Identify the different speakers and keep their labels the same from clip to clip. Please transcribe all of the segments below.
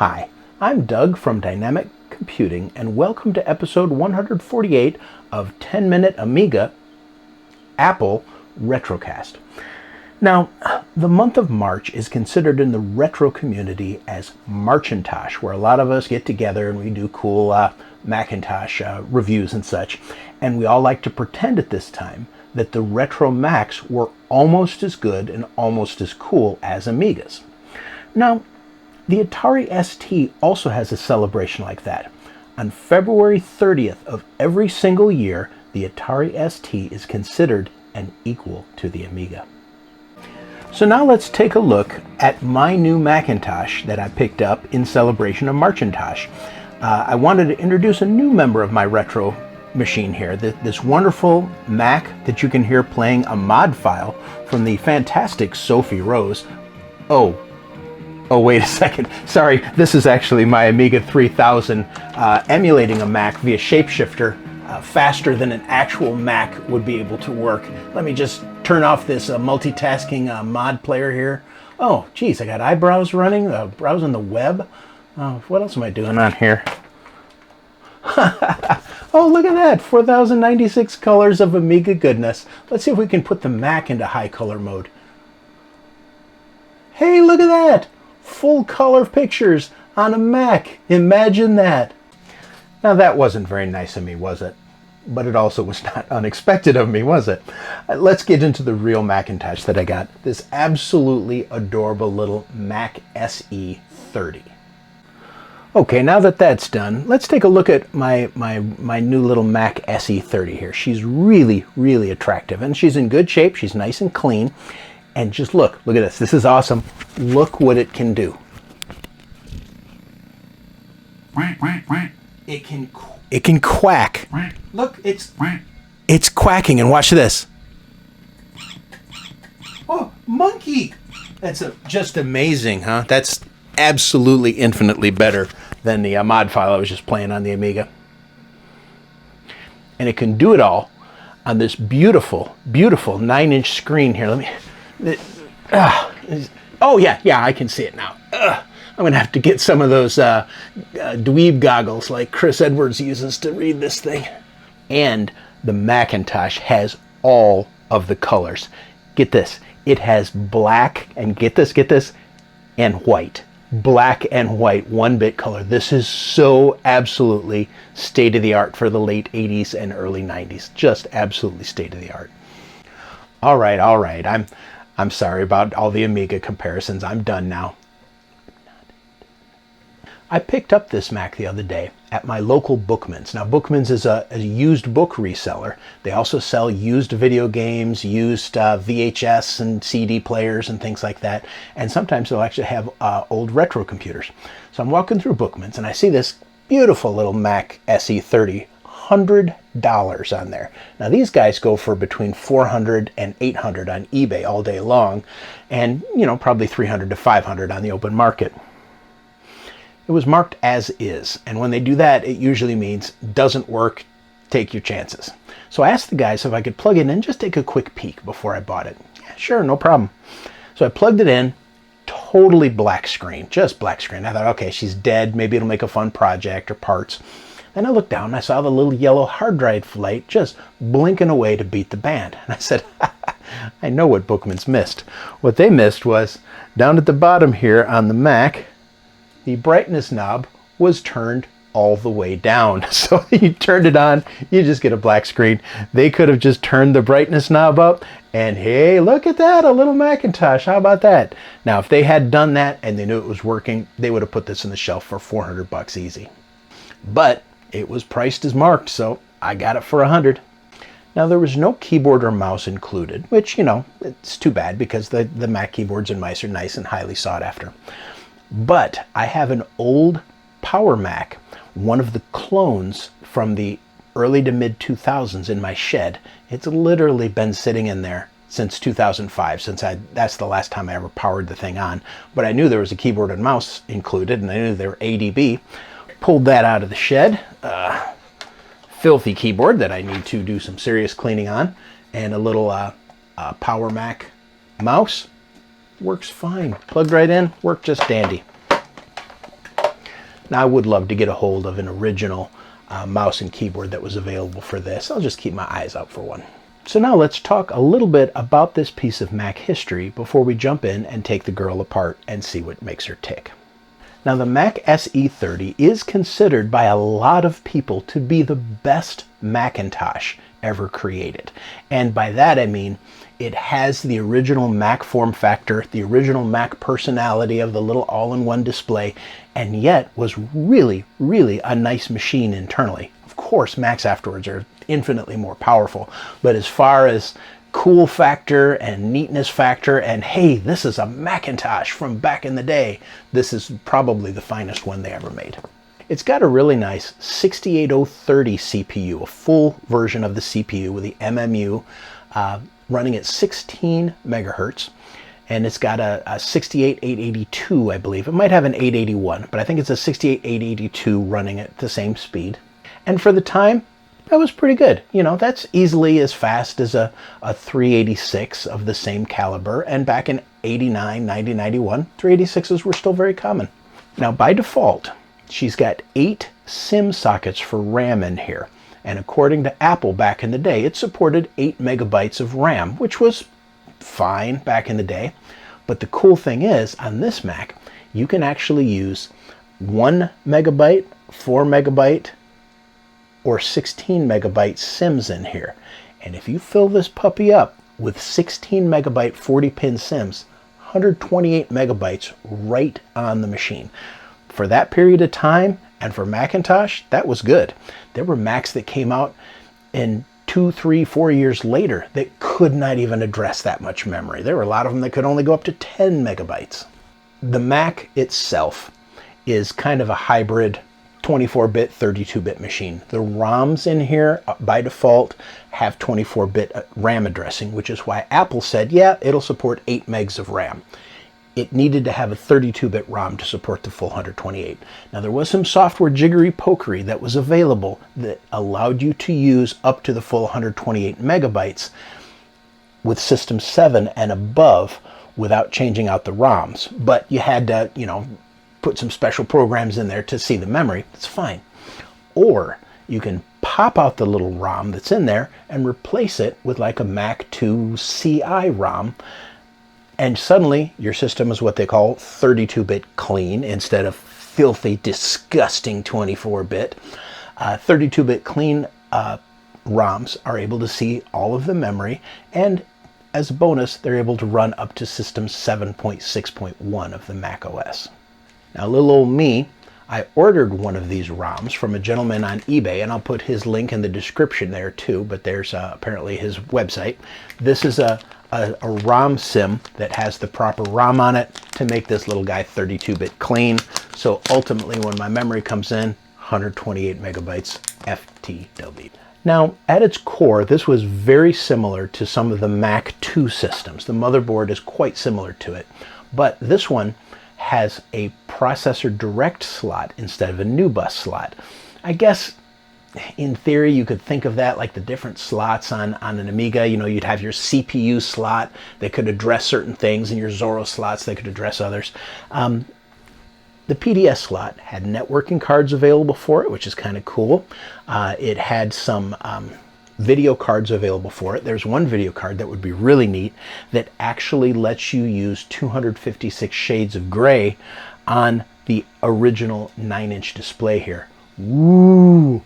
Speaker 1: Hi, I'm Doug from Dynamic Computing, and welcome to episode 148 of 10-Minute Amiga Apple Retrocast. Now, the month of March is considered in the retro community as Macintosh, where a lot of us get together and we do cool Macintosh reviews and such. And we all like to pretend at this time that the retro Macs were almost as good and almost as cool as Amigas. Now, the Atari ST also has a celebration like that. On February 30th of every single year, the Atari ST is considered an equal to the Amiga. So now let's take a look at my new Macintosh that I picked up in celebration of Macintosh. I wanted to introduce a new member of my retro machine here, this wonderful Mac that you can hear playing a mod file from the fantastic Sophie Rose. Oh, wait a second. Sorry, this is actually my Amiga 3000 emulating a Mac via shapeshifter faster than an actual Mac would be able to work. Let me just turn off this multitasking mod player here. Oh, geez, I got eyebrows running, browsing the web. What else am I doing on here? Oh, look at that, 4096 colors of Amiga goodness. Let's see if we can put the Mac into high color mode. Hey, look at that! Full color pictures on a Mac. Imagine that. Now that wasn't very nice of me, was it? But it also was not unexpected of me, was it? Let's get into the real Macintosh that I got. This absolutely adorable little Mac SE 30. Okay, now that that's done, let's take a look at my new little Mac SE 30 here. She's really, really attractive, and she's in good shape. She's nice and clean. And just look at this. This is awesome. Look what it can do. It can quack. Look, it's quacking, and watch this. Oh, monkey! That's just amazing, huh? That's absolutely infinitely better than the mod file I was just playing on the Amiga. And it can do it all on this beautiful, beautiful 9-inch screen here. Let me. Oh yeah, I can see it now. I'm gonna have to get some of those dweeb goggles like Chris Edwards uses to read this thing. And the Macintosh has all of the colors. Get this, it has black and get this, and white. Black and white, 1-bit color. This is so absolutely state-of-the-art for the late 80s and early 90s. Just absolutely state-of-the-art. All right. I'm sorry about all the Amiga comparisons. I'm done now. I picked up this Mac the other day at my local Bookman's. Now, Bookman's is a used book reseller. They also sell used video games, used VHS and CD players and things like that. And sometimes they'll actually have old retro computers. So I'm walking through Bookman's and I see this beautiful little Mac SE 30. $100 on there. Now these guys go for between $400 and $800 on eBay all day long, and probably $300 to $500 on the open market. It was marked as is, and when they do that, it usually means doesn't work, take your chances. So I asked the guys if I could plug it in and just take a quick peek before I bought it. Yeah, sure, no problem. So I plugged it in, totally black screen, just black screen. I thought, okay, she's dead, maybe it'll make a fun project or parts. Then I looked down and I saw the little yellow hard drive light just blinking away to beat the band. And I said, I know what Bookman's missed. What they missed was down at the bottom here on the Mac, the brightness knob was turned all the way down. So you turned it on, you just get a black screen. They could have just turned the brightness knob up and hey, look at that, a little Macintosh. How about that? Now, if they had done that and they knew it was working, they would have put this on the shelf for $400 easy. But it was priced as marked, so I got it for $100. Now there was no keyboard or mouse included, which, it's too bad because the Mac keyboards and mice are nice and highly sought after. But I have an old Power Mac, one of the clones from the early to mid 2000s in my shed. It's literally been sitting in there since 2005, that's the last time I ever powered the thing on. But I knew there was a keyboard and mouse included, and I knew they were ADB. Pulled that out of the shed. Filthy keyboard that I need to do some serious cleaning on, and a little Power Mac mouse. Works fine. Plugged right in, worked just dandy. Now I would love to get a hold of an original mouse and keyboard that was available for this. I'll just keep my eyes out for one. So now let's talk a little bit about this piece of Mac history before we jump in and take the girl apart and see what makes her tick. Now the Mac SE30 is considered by a lot of people to be the best Macintosh ever created. And by that I mean it has the original Mac form factor, the original Mac personality of the little all-in-one display, and yet was really, really a nice machine internally. Of course, Macs afterwards are infinitely more powerful, but as far as cool factor and neatness factor, and hey, this is a Macintosh from back in the day, this is probably the finest one they ever made. It's got a really nice 68030 CPU, a full version of the CPU with the MMU running at 16 megahertz, and it's got a 68882, I believe. It might have an 881, but I think it's a 68882 running at the same speed. And for the time, that was pretty good. You know, that's easily as fast as a 386 of the same caliber, and back in 89, 90, 91, 386s were still very common. Now, by default, she's got 8 SIM sockets for RAM in here. And according to Apple back in the day, it supported 8 megabytes of RAM, which was fine back in the day. But the cool thing is, on this Mac, you can actually use 1 megabyte, 4 megabyte, or 16 megabyte SIMs in here. And if you fill this puppy up with 16 megabyte 40-pin SIMs, 128 megabytes right on the machine. For that period of time, and for Macintosh, that was good. There were Macs that came out in 2, 3, 4 years later that could not even address that much memory. There were a lot of them that could only go up to 10 megabytes. The Mac itself is kind of a hybrid 24-bit, 32-bit machine. The ROMs in here, by default, have 24-bit RAM addressing, which is why Apple said, yeah, it'll support 8 megs of RAM. It needed to have a 32-bit ROM to support the full 128. Now there was some software jiggery-pokery that was available that allowed you to use up to the full 128 megabytes with System 7 and above without changing out the ROMs. But you had to, you know, put some special programs in there to see the memory. It's fine. Or you can pop out the little ROM that's in there and replace it with like a Mac 2 CI ROM. And suddenly, your system is what they call 32-bit clean instead of filthy, disgusting 24-bit. 32-bit clean ROMs are able to see all of the memory, and as a bonus, they're able to run up to System 7.6.1 of the Mac OS. Now, little old me, I ordered one of these ROMs from a gentleman on eBay, and I'll put his link in the description there too, but there's apparently his website. This is a ROM sim that has the proper ROM on it to make this little guy 32-bit clean. So ultimately, when my memory comes in, 128 megabytes FTW. Now, at its core, this was very similar to some of the Mac 2 systems. The motherboard is quite similar to it, but this one has a processor direct slot instead of a new bus slot. I guess in theory you could think of that like the different slots on an Amiga. You know, you'd have your CPU slot that could address certain things and your Zorro slots that could address others. The PDS slot had networking cards available for it, which is kind of cool. It had some video cards available for it. There's one video card that would be really neat that actually lets you use 256 shades of gray on the original 9-inch display here. Woo!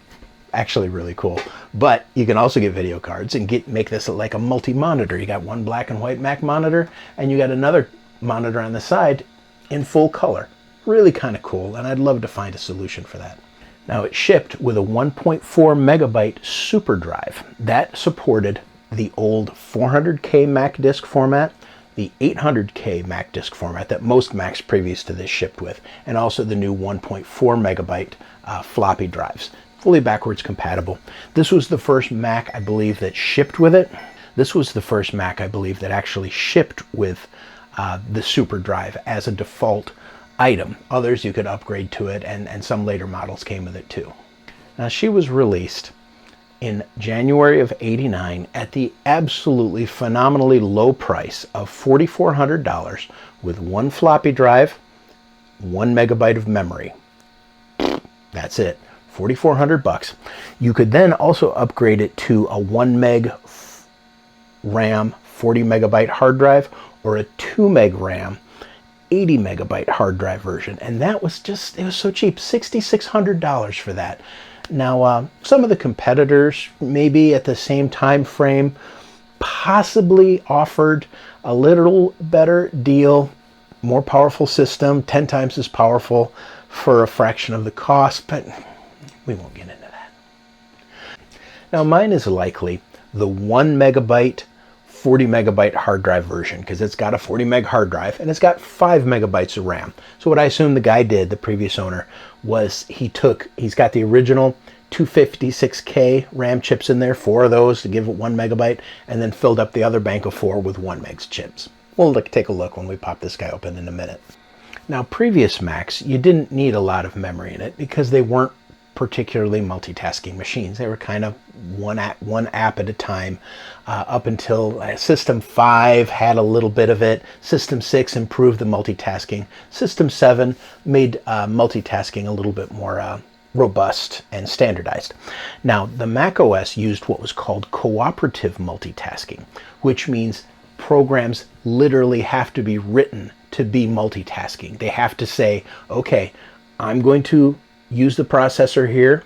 Speaker 1: Actually really cool. But you can also get video cards and make this like a multi-monitor. You got one black and white Mac monitor, and you got another monitor on the side in full color. Really kind of cool, and I'd love to find a solution for that. Now, it shipped with a 1.4 megabyte super drive that supported the old 400K Mac disk format, the 800K Mac disk format that most Macs previous to this shipped with, and also the new 1.4 megabyte floppy drives, fully backwards compatible. This was the first Mac, I believe, that shipped with it. This was the first Mac, I believe, that actually shipped with the super drive as a default item. Others you could upgrade to it, and some later models came with it too. Now, she was released in January of '89 at the absolutely phenomenally low price of $4,400 with one floppy drive, 1 megabyte of memory. That's it. 4,400 bucks. You could then also upgrade it to a 1 meg RAM 40 megabyte hard drive or a 2 meg RAM 80 megabyte hard drive version, and that was just, it was so cheap, $6,600 for that. Now some of the competitors maybe at the same time frame possibly offered a little better deal, more powerful system, 10 times as powerful for a fraction of the cost, but we won't get into that. Now mine is likely the 1 megabyte 40 megabyte hard drive version, because it's got a 40 meg hard drive and it's got 5 megabytes of RAM. So what I assume the guy did, the previous owner, was he's got the original 256K RAM chips in there, 4 of those to give it 1 megabyte, and then filled up the other bank of 4 with 1 megs chips. We'll take a look when we pop this guy open in a minute. Now previous Macs, you didn't need a lot of memory in it because they weren't particularly multitasking machines. They were kind of one app at a time, up until System 5 had a little bit of it. System 6 improved the multitasking. System 7 made multitasking a little bit more robust and standardized. Now the Mac OS used what was called cooperative multitasking, which means programs literally have to be written to be multitasking. They have to say, okay, I'm going to use the processor here,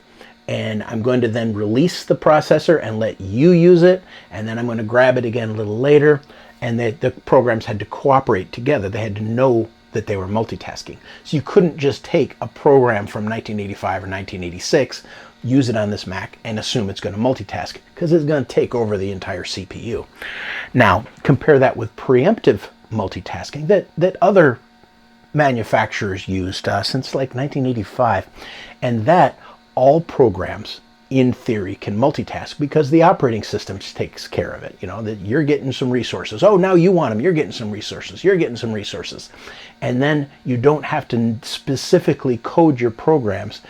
Speaker 1: and I'm going to then release the processor and let you use it, and then I'm going to grab it again a little later. And the programs had to cooperate together. They had to know that they were multitasking. So you couldn't just take a program from 1985 or 1986, use it on this Mac, and assume it's going to multitask, because it's going to take over the entire CPU. Now compare that with preemptive multitasking that other manufacturers used since like 1985, and that all programs in theory can multitask because the operating system takes care of it. You know, that you're getting some resources. Oh, now you want them. You're getting some resources. You're getting some resources. And then you don't have to specifically code your programs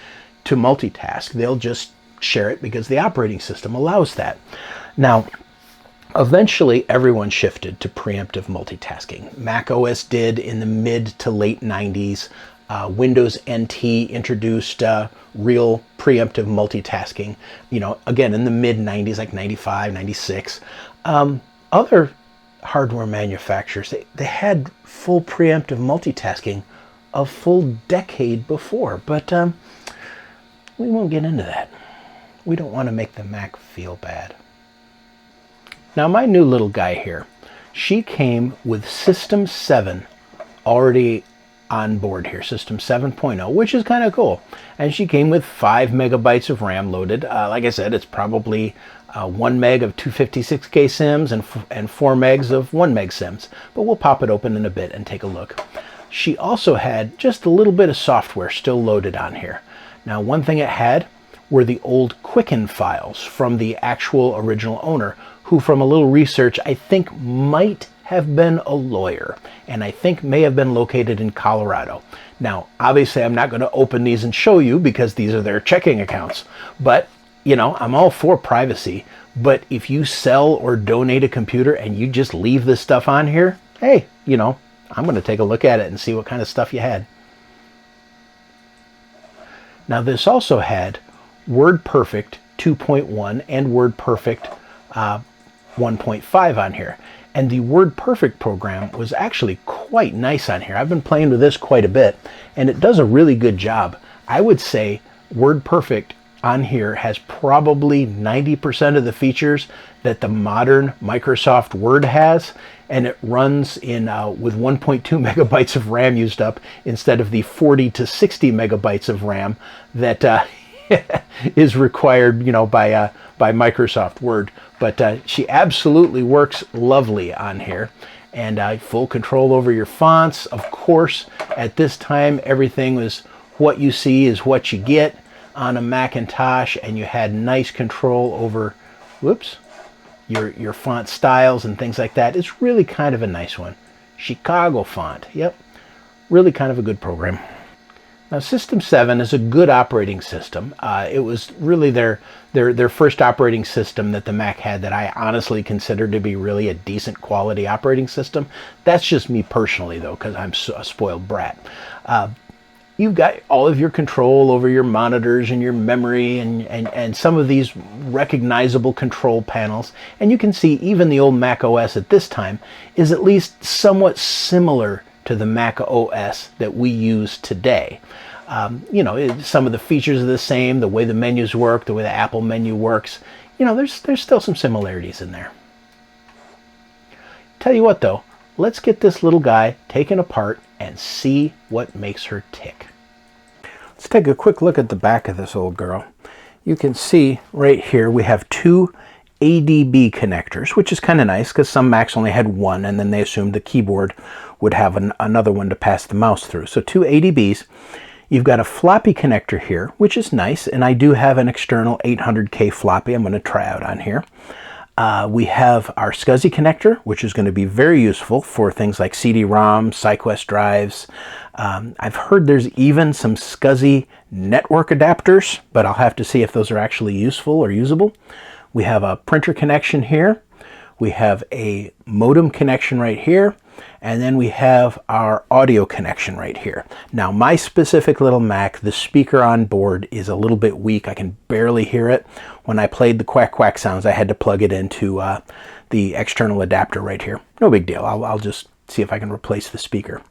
Speaker 1: to multitask. They'll just share it because the operating system allows that. Now, eventually, everyone shifted to preemptive multitasking. Mac OS did in the mid to late 90s. Windows NT introduced real preemptive multitasking, you know, again in the mid 90s, like 95, 96. Other hardware manufacturers, they had full preemptive multitasking a full decade before, but we won't get into that. We don't want to make the Mac feel bad. Now my new little guy here, she came with System 7 already on board here, System 7.0, which is kind of cool. And she came with 5 megabytes of RAM loaded. Like I said, it's probably 1 meg of 256K sims and 4 megs of 1 meg sims. But we'll pop it open in a bit and take a look. She also had just a little bit of software still loaded on here. Now one thing it had were the old Quicken files from the actual original owner, who from a little research I think might have been a lawyer, and I think may have been located in Colorado. Now obviously I'm not going to open these and show you because these are their checking accounts, but you know, I'm all for privacy. But if you sell or donate a computer and you just leave this stuff on here, hey, you know, I'm going to take a look at it and see what kind of stuff you had. Now this also had WordPerfect 2.1 and WordPerfect 1.5 on here. And the WordPerfect program was actually quite nice on here. I've been playing with this quite a bit, and it does a really good job. I would say WordPerfect on here has probably 90% of the features that the modern Microsoft Word has, and it runs in with 1.2 megabytes of RAM used up instead of the 40 to 60 megabytes of RAM that is required, you know, by Microsoft Word. But she absolutely works lovely on here, and full control over your fonts. Of course, at this time, everything was what you see is what you get on a Macintosh, and you had nice control over, whoops, your font styles and things like that. It's really kind of a nice one. Chicago font, yep, really kind of a good program. Now, System 7 is a good operating system. It was really their first operating system that the Mac had that I honestly consider to be really a decent quality operating system. That's just me personally, though, because I'm a spoiled brat. you've got all of your control over your monitors and your memory and some of these recognizable control panels. And you can see even the old Mac OS at this time is at least somewhat similar to the Mac OS that we use today. You know, some of the features are the same, the way the menus work, the way the Apple menu works. You know, there's still some similarities in there. Tell you what though, let's get this little guy taken apart and see what makes her tick. Let's take a quick look at the back of this old girl. You can see right here we have two ADB connectors, which is kind of nice because some Macs only had one and then they assumed the keyboard would have another one to pass the mouse through. So two ADBs. You've got a floppy connector here, which is nice, and I do have an external 800K floppy I'm going to try out on here. We have our SCSI connector, which is going to be very useful for things like CD-ROM, SyQuest drives. I've heard there's even some SCSI network adapters, but I'll have to see if those are actually useful or usable. We have a printer connection here. We have a modem connection right here. And then we have our audio connection right here. Now, my specific little Mac, the speaker on board is a little bit weak. I can barely hear it. When I played the quack quack sounds, I had to plug it into the external adapter right here. No big deal. I'll just see if I can replace the speaker.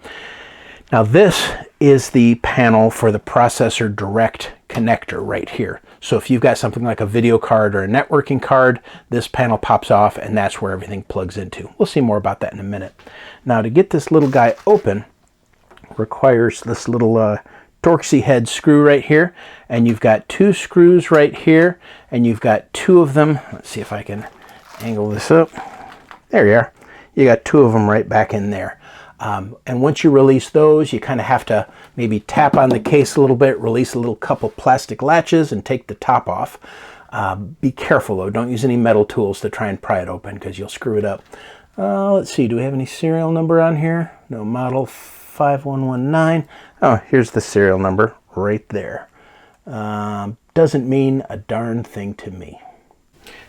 Speaker 1: Now, this is the panel for the processor direct connector right here. So if you've got something like a video card or a networking card, this panel pops off and that's where everything plugs into. We'll see more about that in a minute. Now, to get this little guy open requires this little Torxy head screw right here, and you've got two screws right here, and you've got two of them. Let's see if I can angle this up. There you are. You got two of them right back in there. And once you release those, you kind of have to maybe tap on the case a little bit, release a little couple plastic latches, and take the top off. Be careful though, don't use any metal tools to try and pry it open because you'll screw it up. Let's see, do we have any serial number on here? No, model 5119. Oh, here's the serial number right there. Doesn't mean a darn thing to me.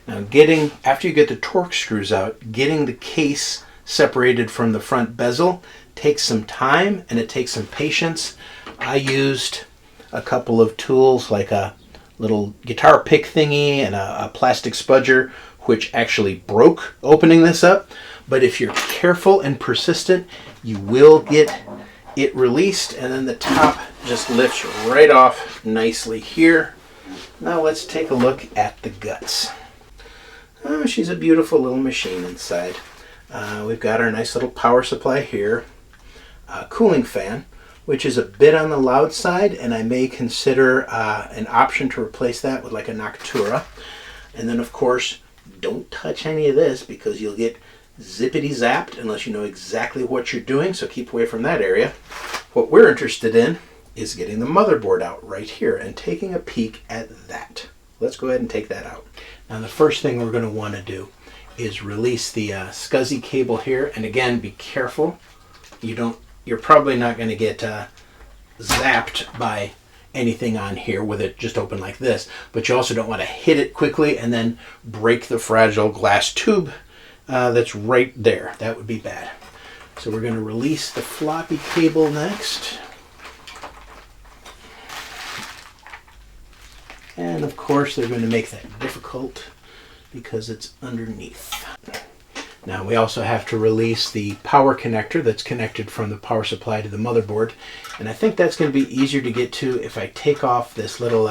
Speaker 1: Now after you get the Torx screws out, getting the case separated from the front bezel takes some time and it takes some patience. I used a couple of tools like a little guitar pick thingy and a plastic spudger, which actually broke opening this up. But if you're careful and persistent, you will get it released, and then the top just lifts right off nicely here. Now let's take a look at the guts. Oh, she's a beautiful little machine inside. We've got our nice little power supply here, a cooling fan, which is a bit on the loud side, and I may consider an option to replace that with like a Noctura. And then of course, don't touch any of this because you'll get zippity zapped unless you know exactly what you're doing, so keep away from that area. What we're interested in is getting the motherboard out right here and taking a peek at that. Let's go ahead and take that out. Now the first thing we're going to want to do is release the SCSI cable here, and again, be careful. You're probably not going to get zapped by anything on here with it just open like this, but you also don't want to hit it quickly and then break the fragile glass tube that's right there. That would be bad. So we're going to release the floppy cable next. And of course they're going to make that difficult because it's underneath. Now we also have to release the power connector that's connected from the power supply to the motherboard. And I think that's going to be easier to get to if I take off this little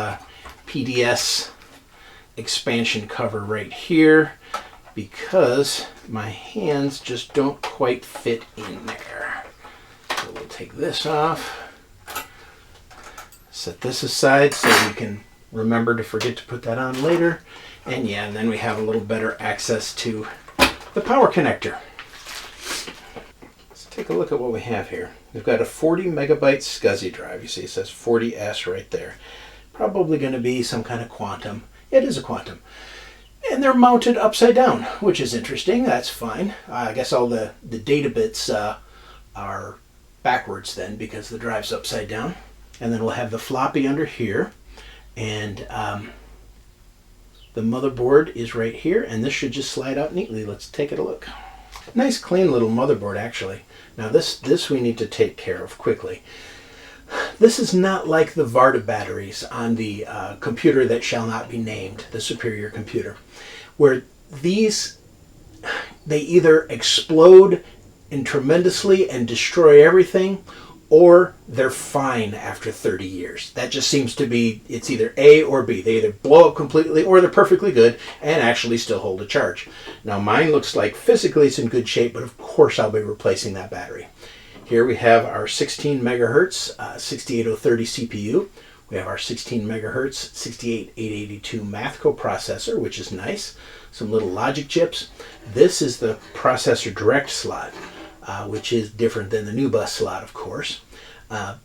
Speaker 1: PDS expansion cover right here, because my hands just don't quite fit in there. So we'll take this off, set this aside so we can remember to forget to put that on later. And yeah, and then we have a little better access to the power connector. Let's take a look at what we have here. We've got a 40 megabyte SCSI drive. You see it says 40S right there. Probably going to be some kind of quantum. It is a quantum. And they're mounted upside down, which is interesting. That's fine. I guess all the data bits are backwards then because the drive's upside down. And then we'll have the floppy under here. And the motherboard is right here, and this should just slide out neatly. Let's take it a look. Nice clean little motherboard actually. Now this we need to take care of quickly. This is not like the Varda batteries on the computer that shall not be named, the Superior computer, where these, they either explode tremendously and destroy everything, or they're fine after 30 years. That just seems to be, it's either A or B. They either blow up completely or they're perfectly good and actually still hold a charge. Now mine looks like physically it's in good shape, but of course I'll be replacing that battery. Here we have our 16 megahertz 68030 CPU. We have our 16 megahertz 68882 math coprocessor, which is nice. Some little logic chips. This is the processor direct slot, which is different than the new bus slot, of course.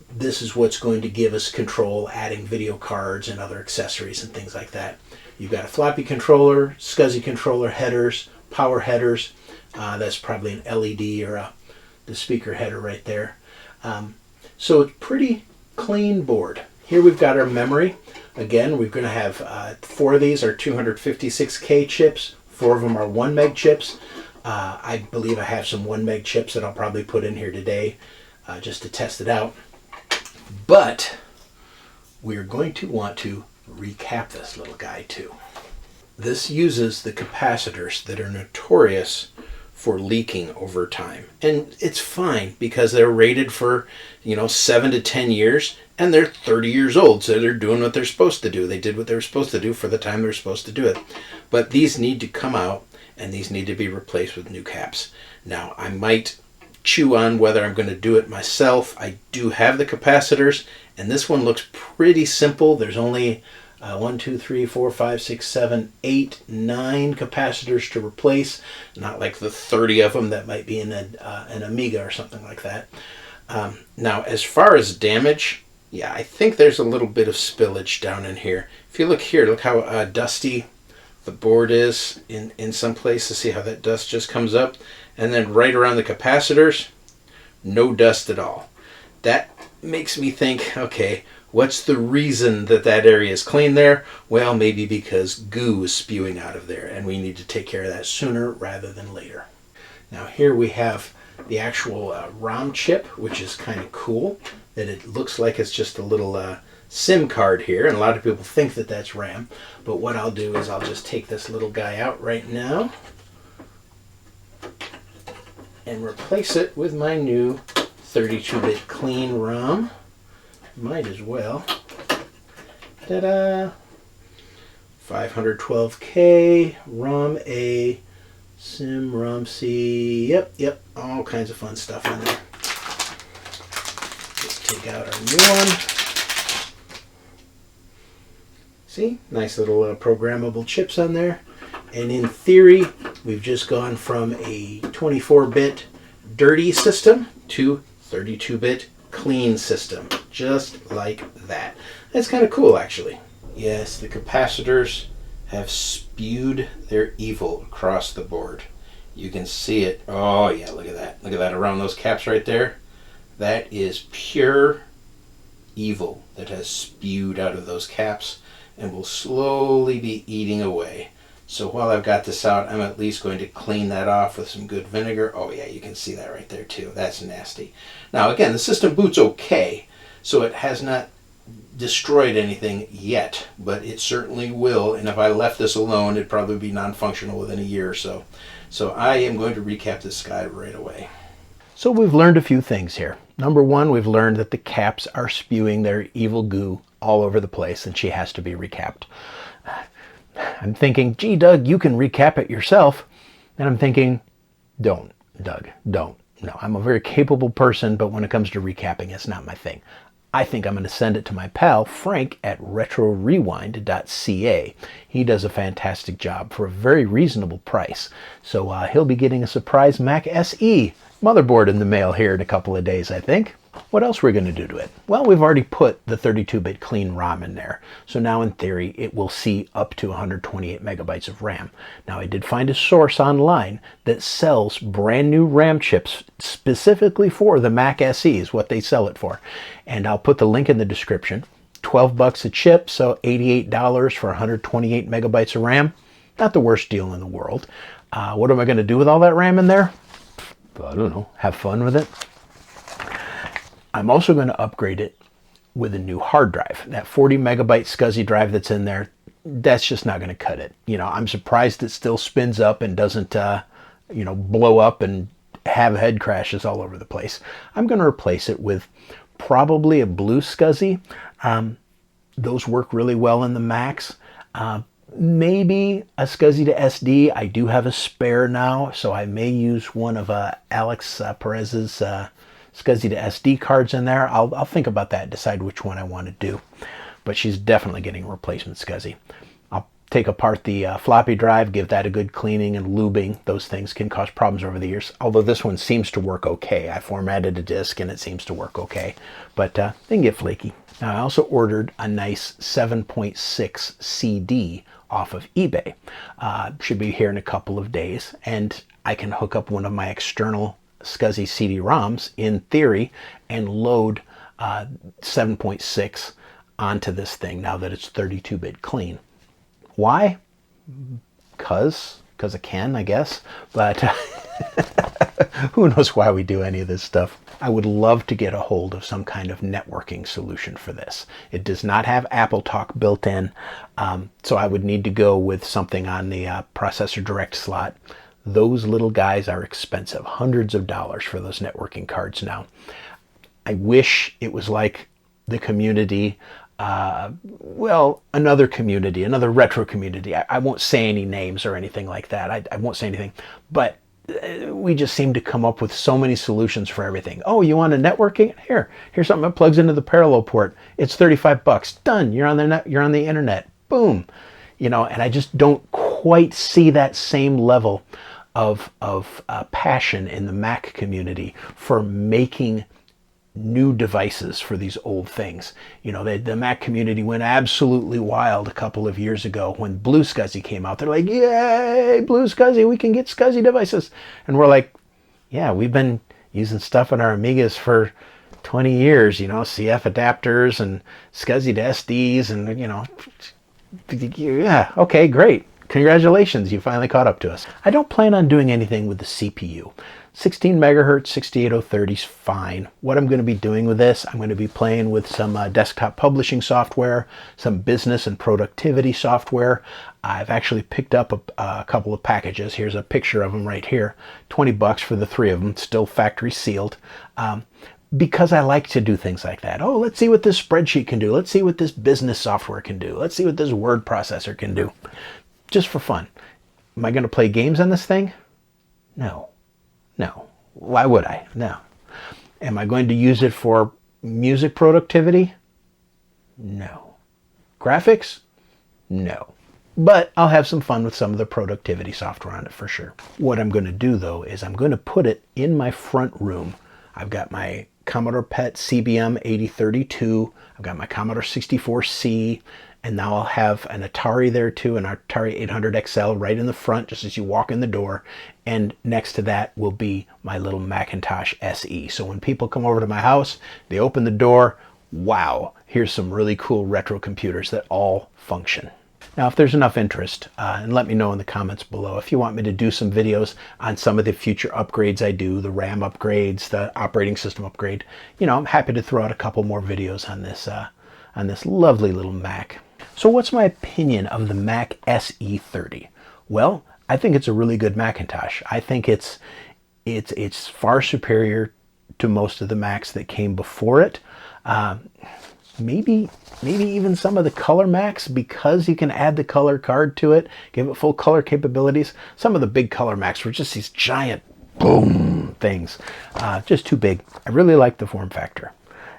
Speaker 1: This is what's going to give us control, adding video cards and other accessories and things like that. You've got a floppy controller, SCSI controller headers, power headers. That's probably an LED or the speaker header right there. So it's pretty clean board. Here we've got our memory. Again, we're going to have 4 of these are 256K chips. 4 of them are 1 meg chips. I believe I have some 1 meg chips that I'll probably put in here today just to test it out. But we're going to want to recap this little guy too. This uses the capacitors that are notorious for leaking over time. And it's fine because they're rated for, 7 to 10 years and they're 30 years old, so they're doing what they're supposed to do. They did what they were supposed to do for the time they're supposed to do it. But these need to come out and these need to be replaced with new caps. Now, I might chew on whether I'm going to do it myself. I do have the capacitors, and this one looks pretty simple. There's only 1, 2, 3, 4, 5, 6, 7, 8, 9 capacitors to replace. Not like the 30 of them that might be in an Amiga or something like that. Now, as far as damage, yeah, I think there's a little bit of spillage down in here. If you look here, look how dusty the board is in some places. See how that dust just comes up? And then right around the capacitors, no dust at all. That makes me think, okay, what's the reason that area is clean there? Well, maybe because goo is spewing out of there, and we need to take care of that sooner rather than later. Now here we have the actual ROM chip, which is kind of cool, that it looks like it's just a little SIM card here, and a lot of people think that that's RAM. But what I'll do is I'll just take this little guy out right now and replace it with my new 32-bit clean ROM. Might as well. Ta-da! 512K, ROM A, SIM, ROM C, yep, all kinds of fun stuff in there. Just take out our new one. See, nice little programmable chips on there. And in theory, we've just gone from a 24-bit dirty system to 32-bit clean system, just like that. That's kind of cool, actually. Yes, the capacitors have spewed their evil across the board. You can see it. Oh yeah, look at that. Look at that around those caps right there. That is pure evil that has spewed out of those caps and will slowly be eating away. So while I've got this out, I'm at least going to clean that off with some good vinegar. Oh yeah, you can see that right there too. That's nasty. Now again, the system boots okay, so it has not destroyed anything yet, but it certainly will, and if I left this alone, it'd probably be non-functional within a year or so. So I am going to recap this guy right away. So we've learned a few things here. Number one, we've learned that the caps are spewing their evil goo all over the place, and she has to be recapped. I'm thinking, gee, Doug, you can recap it yourself. And I'm thinking, don't, Doug, don't. No, I'm a very capable person, but when it comes to recapping, it's not my thing. I think I'm going to send it to my pal, Frank, at retrorewind.ca. He does a fantastic job for a very reasonable price. So he'll be getting a surprise Mac SE motherboard in the mail here in a couple of days, I think. What else are we going to do to it? Well, we've already put the 32-bit clean ROM in there. So now in theory, it will see up to 128 megabytes of RAM. Now I did find a source online that sells brand new RAM chips specifically for the Mac SE is what they sell it for. And I'll put the link in the description. 12 bucks a chip, so $88 for 128 megabytes of RAM. Not the worst deal in the world. What am I going to do with all that RAM in there? I don't know. Have fun with it. I'm also going to upgrade it with a new hard drive. That 40 megabyte SCSI drive that's in there, that's just not going to cut it. You know, I'm surprised it still spins up and doesn't, you know, blow up and have head crashes all over the place. I'm going to replace it with probably a blue SCSI. Those work really well in the Macs. Maybe a SCSI to SD. I do have a spare now, so I may use one of Alex Perez's SCSI to SD cards in there. I'll think about that, decide which one I want to do. But she's definitely getting a replacement SCSI. I'll take apart the floppy drive, give that a good cleaning and lubing. Those things can cause problems over the years, although this one seems to work okay. I formatted a disk and it seems to work okay, but they can get flaky. Now, I also ordered a nice 7.6 CD off of eBay. Should be here in a couple of days, and I can hook up one of my external SCSI CD-ROMs in theory and load 7.6 onto this thing now that it's 32-bit clean. Why? Because I can, I guess, but who knows why we do any of this stuff. I would love to get a hold of some kind of networking solution for this. It does not have AppleTalk built in, so I would need to go with something on the processor direct slot. Those little guys are expensive, hundreds of dollars for those networking cards now. I wish it was like the community, well, another community, another retro community. I won't say any names or anything like that. I won't say anything, but we just seem to come up with so many solutions for everything. Oh, you want a networking? Here's something that plugs into the parallel port. It's 35 bucks. Done. You're on the net, you're on the internet. Boom. You know, and I just don't quite see that same level of passion in the Mac community for making new devices for these old things. You know, the Mac community went absolutely wild a couple of years ago when Blue SCSI came out. They're like, yay, Blue SCSI, we can get SCSI devices. And we're like, yeah, we've been using stuff on our Amigas for 20 years, you know, CF adapters and SCSI to SDs and, you know, yeah, okay, great. Congratulations, you finally caught up to us. I don't plan on doing anything with the CPU. 16 megahertz, 68030 is fine. What I'm going to be doing with this, I'm going to be playing with some desktop publishing software, some business and productivity software. I've actually picked up a couple of packages. Here's a picture of them right here. 20 bucks for the 3 of them, still factory sealed. Because I like to do things like that. Oh, let's see what this spreadsheet can do. Let's see what this business software can do. Let's see what this word processor can do. Just for fun. Am I going to play games on this thing? No. No. Why would I? No. Am I going to use it for music productivity? No. Graphics? No. But I'll have some fun with some of the productivity software on it for sure. What I'm going to do though is I'm going to put it in my front room. I've got my Commodore PET CBM 8032. I've got my Commodore 64C. And now I'll have an Atari there too, an Atari 800 XL right in the front, just as you walk in the door. And next to that will be my little Macintosh SE. So when people come over to my house, they open the door, wow, here's some really cool retro computers that all function. Now, if there's enough interest, and let me know in the comments below if you want me to do some videos on some of the future upgrades I do, the RAM upgrades, the operating system upgrade, you know, I'm happy to throw out a couple more videos on this lovely little Mac. So what's my opinion of the Mac SE30? Well, I think it's a really good Macintosh. I think it's far superior to most of the Macs that came before it. Maybe even some of the color Macs, because you can add the color card to it, give it full color capabilities. Some of the big color Macs were just these giant boom things, just too big. I really like the form factor.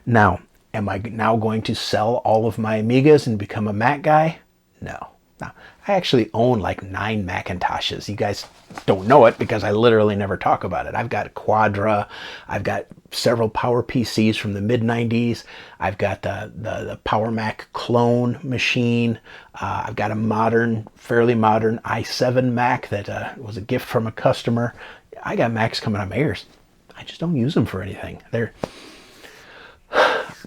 Speaker 1: Now, am I now going to sell all of my Amigas and become a Mac guy? No. I actually own like 9 Macintoshes. You guys don't know it because I literally never talk about it. I've got a Quadra. I've got several Power PCs from the mid-90s. I've got the Power Mac clone machine. I've got a fairly modern i7 Mac that was a gift from a customer. I got Macs coming out of my ears. I just don't use them for anything.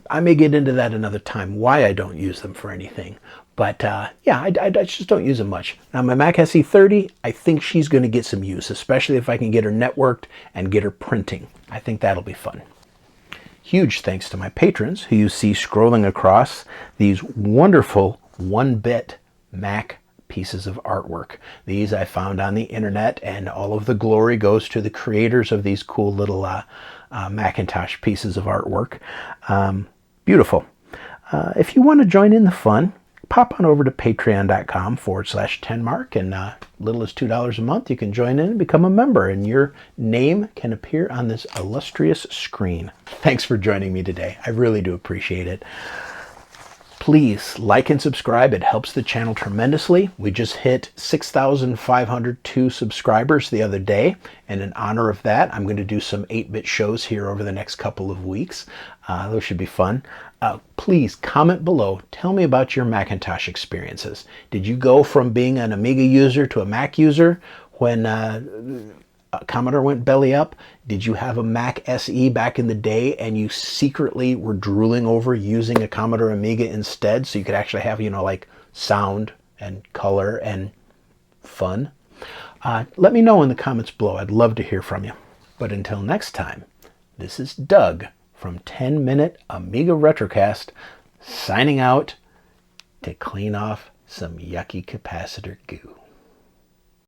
Speaker 1: I may get into that another time, why I don't use them for anything. But yeah, I just don't use them much. Now my Mac SE30, I think she's going to get some use, especially if I can get her networked and get her printing. I think that'll be fun. Huge thanks to my patrons who you see scrolling across these wonderful 1-bit Mac pieces of artwork. These I found on the internet, and all of the glory goes to the creators of these cool little Macintosh pieces of artwork. Beautiful. If you want to join in the fun, pop on over to patreon.com/10mark, and little as $2 a month, you can join in and become a member, and your name can appear on this illustrious screen. Thanks for joining me today. I really do appreciate it. Please like and subscribe. It helps the channel tremendously. We just hit 6,502 subscribers the other day, and in honor of that, I'm going to do some 8-bit shows here over the next couple of weeks. Those should be fun. Please comment below. Tell me about your Macintosh experiences. Did you go from being an Amiga user to a Mac user when Commodore went belly up? Did you have a Mac SE back in the day and you secretly were drooling over using a Commodore Amiga instead so you could actually have, you know, like sound and color and fun? Let me know in the comments below. I'd love to hear from you. But until next time, this is Doug from 10-Minute Amiga Retrocast, signing out to clean off some yucky capacitor goo.